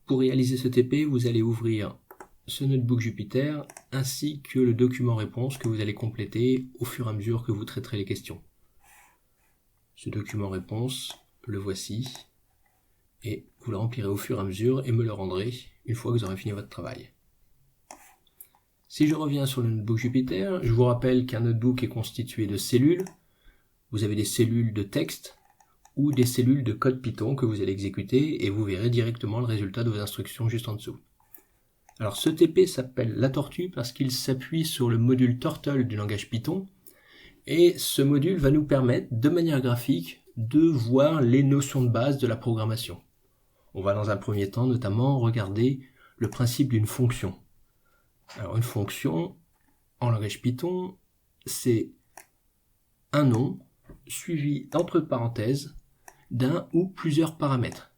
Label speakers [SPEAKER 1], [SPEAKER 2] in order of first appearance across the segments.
[SPEAKER 1] Pour réaliser ce TP, vous allez ouvrir ce notebook Jupyter ainsi que le document réponse que vous allez compléter au fur et à mesure que vous traiterez les questions. Ce document réponse, le voici, et vous le remplirez au fur et à mesure et me le rendrez une fois que vous aurez fini votre travail. Si je reviens sur le notebook Jupyter, je vous rappelle qu'un notebook est constitué de cellules. Vous avez des cellules de texte ou des cellules de code Python que vous allez exécuter et vous verrez directement le résultat de vos instructions juste en dessous. Alors ce TP s'appelle la tortue parce qu'il s'appuie sur le module Turtle du langage Python et ce module va nous permettre de manière graphique de voir les notions de base de la programmation. On va dans un premier temps notamment regarder le principe d'une fonction. Alors une fonction en langage Python, c'est un nom suivi entre parenthèses d'un ou plusieurs paramètres.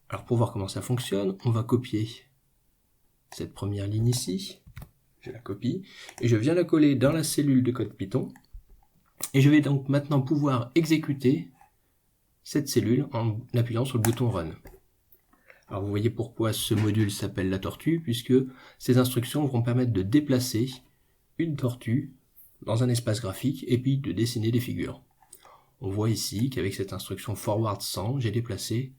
[SPEAKER 1] Alors pour voir comment ça fonctionne, on va copier cette première ligne ici, je la copie, et je viens la coller dans la cellule de code Python, et je vais donc maintenant pouvoir exécuter cette cellule en appuyant sur le bouton Run. Alors vous voyez pourquoi ce module s'appelle la tortue, puisque ces instructions vont permettre de déplacer une tortue dans un espace graphique et puis de dessiner des figures. On voit ici qu'avec cette instruction forward 100, j'ai déplacé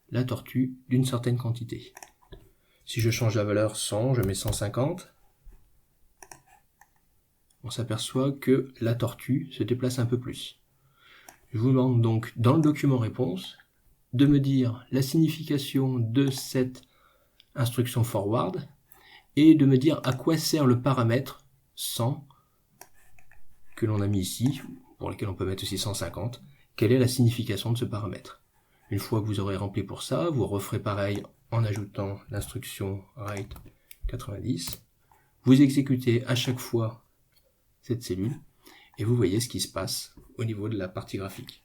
[SPEAKER 1] la tortue d'une certaine quantité. Si je change la valeur 100, je mets 150, on s'aperçoit que la tortue se déplace un peu plus. Je vous demande donc dans le document réponse de me dire la signification de cette instruction forward et de me dire à quoi sert le paramètre 100 que l'on a mis ici, pour lequel on peut mettre aussi 150, quelle est la signification de ce paramètre. Une fois que vous aurez rempli pour ça, vous referez pareil en ajoutant l'instruction write 90. Vous exécutez à chaque fois cette cellule et vous voyez ce qui se passe au niveau de la partie graphique.